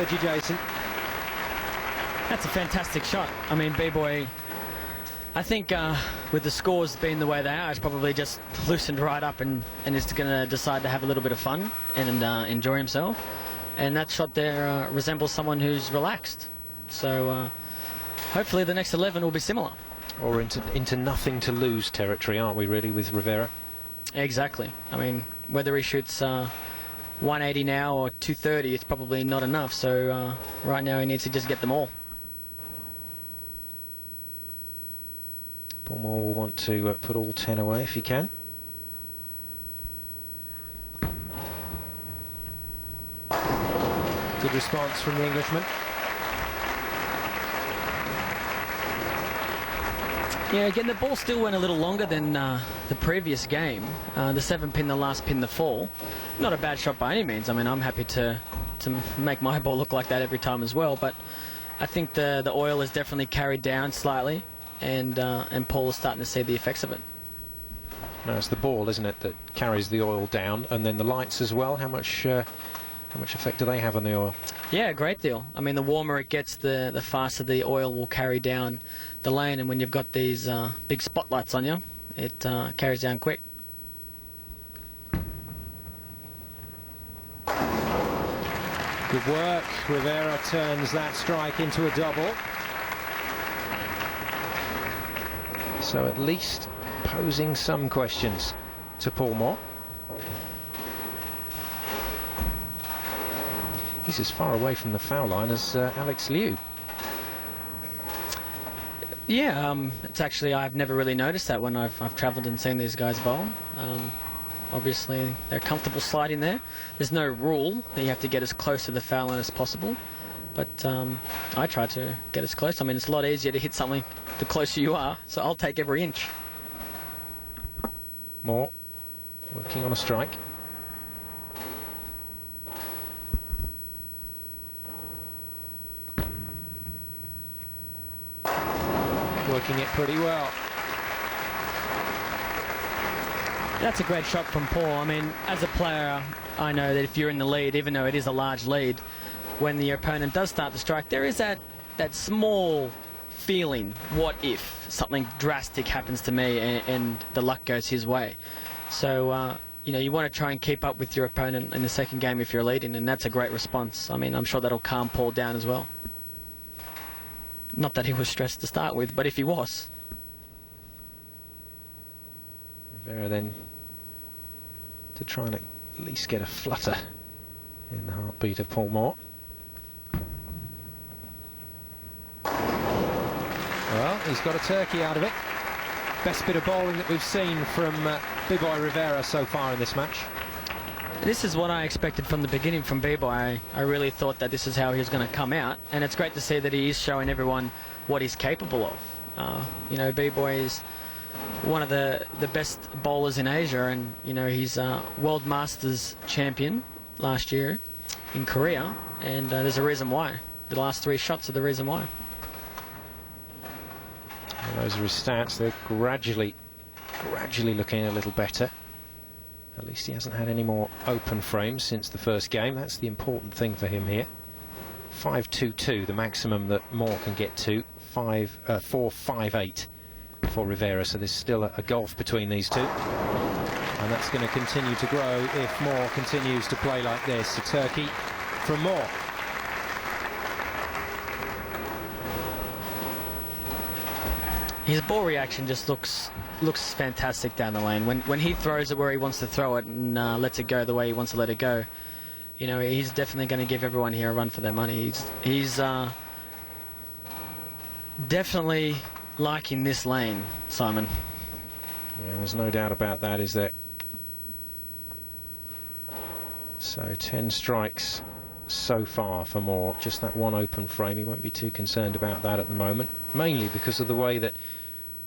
heard you, Jason. That's a fantastic shot. I mean, Biboy, I think with the scores being the way they are, it's probably just loosened right up and is going to decide to have a little bit of fun and enjoy himself. And that shot there resembles someone who's relaxed. So hopefully the next 11 will be similar. Or into nothing to lose territory, aren't we, really, with Rivera? Exactly. I mean, whether he shoots 180 now or 230, it's probably not enough. So right now he needs to just get them all. Paul Moor will want to put all 10 away if he can. Good response from the Englishman. Yeah, again, the ball still went a little longer than the previous game. The 7-pin, the last pin, the 4. Not a bad shot by any means. I mean, I'm happy to make my ball look like that every time as well. But I think the oil is definitely carried down slightly, and Paul is starting to see the effects of it. No, it's the ball, isn't it, that carries the oil down, and then the lights as well. How much effect do they have on the oil? Yeah, a great deal. I mean, the warmer it gets, the faster the oil will carry down the lane, and when you've got these big spotlights on you, it carries down quick. Good work. Rivera turns that strike into a double. So at least posing some questions to Paul Moor. He's as far away from the foul line as Alex Liu. Yeah, it's actually, I've never really noticed that when I've travelled and seen these guys bowl. Obviously, they're comfortable sliding there. There's no rule that you have to get as close to the foul line as possible. But I try to get as close. I mean, it's a lot easier to hit something the closer you are, so I'll take every inch. Moor working on a strike. Working it pretty well. That's a great shot from Paul. I mean, as a player, I know that if you're in the lead, even though it is a large lead, when the opponent does start to strike, there is that small feeling, what if something drastic happens to me and the luck goes his way. So, you know, you want to try and keep up with your opponent in the second game if you're leading, and that's a great response. I mean, I'm sure that'll calm Paul down as well. Not that he was stressed to start with, but if he was. Rivera then to try and at least get a flutter in the heartbeat of Paul Moor. Well, he's got a turkey out of it. Best bit of bowling that we've seen from Biboy Rivera so far in this match. This is what I expected from the beginning from Biboy. I really thought that this is how he was going to come out, and it's great to see that he is showing everyone what he's capable of. You know, Biboy is one of the best bowlers in Asia, and you know, he's World Masters champion last year in Korea, and there's a reason why. The last 3 shots are the reason why. Well, those are his stats. They're gradually looking a little better. At least he hasn't had any more open frames since the first game. That's the important thing for him here. 5-2-2, the maximum that Moor can get to. 4-5-8 for Rivera. So there's still a gulf between these two. And that's going to continue to grow if Moor continues to play like this. A turkey from Moor. His ball reaction just looks fantastic down the lane. When he throws it where he wants to throw it and lets it go the way he wants to let it go, you know, he's definitely going to give everyone here a run for their money. He's definitely liking this lane, Simon. Yeah, there's no doubt about that, is there? So 10 strikes so far for Moor. Just that one open frame. He won't be too concerned about that at the moment, mainly because of the way that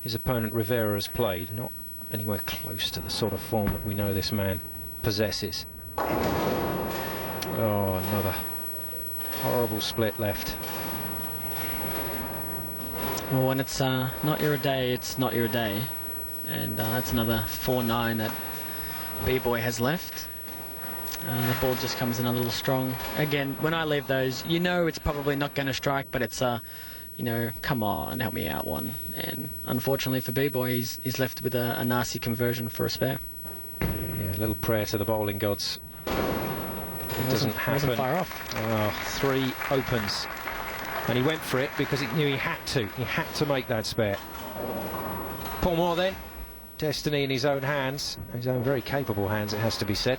his opponent Rivera has played. Not anywhere close to the sort of form that we know this man possesses. Oh, another horrible split left. Well, when it's not your day, it's not your day. And that's another 4-9 that Biboy has left. The ball just comes in a little strong. Again, when I leave those, you know it's probably not going to strike, but it's you know, come on, help me out one. And unfortunately for Biboy, he's left with a nasty conversion for a spare. Yeah, a little prayer to the bowling gods. It doesn't happen. Wasn't far off. Oh, 3 opens. And he went for it because he knew he had to. He had to make that spare. Paul Moor then. Destiny in his own hands. His own very capable hands, it has to be said.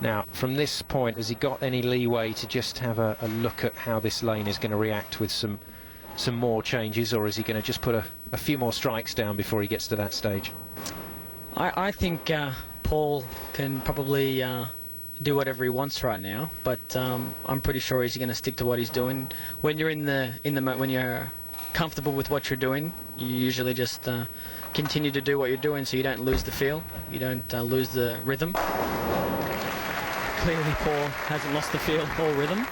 Now, from this point, has he got any leeway to just have a look at how this lane is going to react with some more changes, or is he going to just put a few more strikes down before he gets to that stage? I think Paul can probably do whatever he wants right now, but I'm pretty sure he's going to stick to what he's doing. When you're when you're comfortable with what you're doing, you usually just continue to do what you're doing, so you don't lose the feel, you don't lose the rhythm. Clearly Paul hasn't lost the feel or rhythm.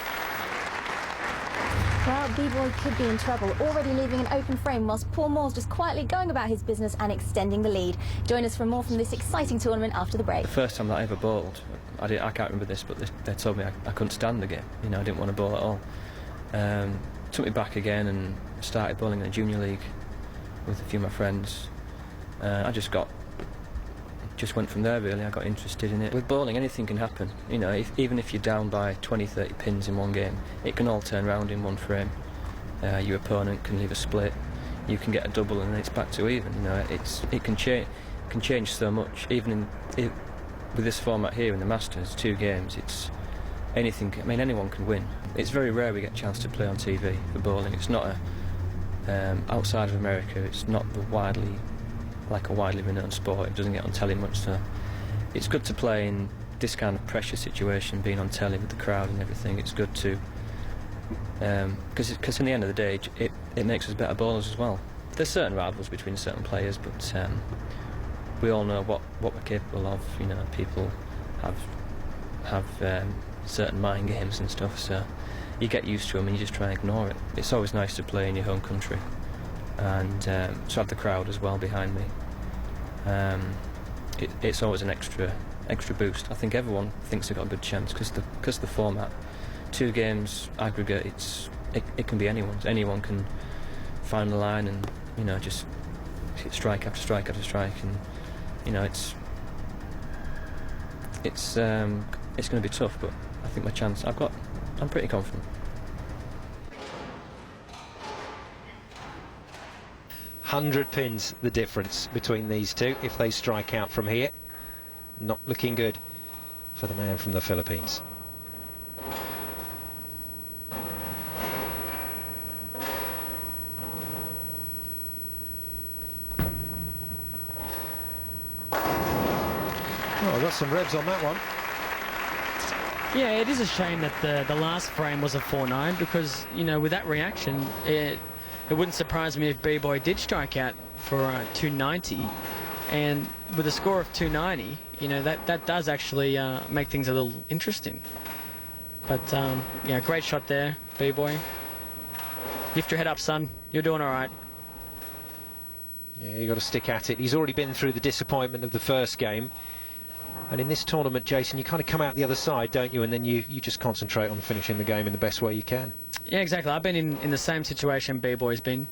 Well, Biboy could be in trouble, already leaving an open frame whilst Paul Moor's just quietly going about his business and extending the lead. Join us for more from this exciting tournament after the break. The first time that I ever bowled, I can't remember this, but they told me I couldn't stand the game. You know, I didn't want to bowl at all. Took me back again and started bowling in the junior league with a few of my friends. I just went from there, really. I got interested in it. With bowling, anything can happen. You know, even if you're down by 20, 30 pins in one game, it can all turn around in one frame. Your opponent can leave a split, you can get a double, and then it's back to even. You know, it can change so much. Even with this format here in the Masters, 2 games, it's anything. I mean, anyone can win. It's very rare we get a chance to play on TV for bowling. It's not outside of America. It's not a widely renowned sport. It doesn't get on telly much, so it's good to play in this kind of pressure situation, being on telly with the crowd and everything. It's good to because in the end of the day it makes us better bowlers as well. There's certain rivals between certain players, but we all know what we're capable of. You know, people have certain mind games and stuff, so you get used to them and you just try and ignore it. It's always nice to play in your home country, and to have the crowd as well behind me. It's always an extra boost. I think everyone thinks they've got a good chance because the format, 2 games aggregate, it can be anyone's. Anyone can find the line and, you know, just hit strike after strike after strike, and, you know, it's going to be tough, but I think I'm pretty confident. "100 pins the difference between these two if they strike out from here. Not looking good for the man from the Philippines. Oh, got some revs on that one. Yeah, it is a shame that the last frame was a 4-9, because, you know, with that reaction, it wouldn't surprise me if Biboy did strike out for 290, and with a score of 290, you know, that does actually make things a little interesting. But yeah, great shot there, Biboy. Lift your head up, son. You're doing all right. Yeah, you got to stick at it. He's already been through the disappointment of the first game. And in this tournament, Jason, you kind of come out the other side, don't you? And then you just concentrate on finishing the game in the best way you can. Yeah, exactly. I've been in the same situation Biboy's been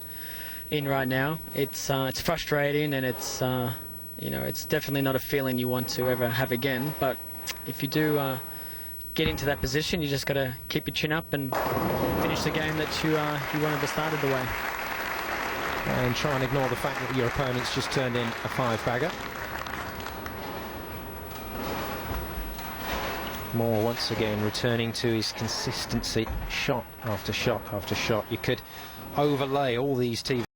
in right now. It's frustrating, and it's you know, it's definitely not a feeling you want to ever have again. But if you do get into that position, you just got to keep your chin up and finish the game that you wanted to start the way. And try and ignore the fact that your opponent's just turned in a 5-bagger. Moore once again returning to his consistency, shot after shot after shot. You could overlay all these TV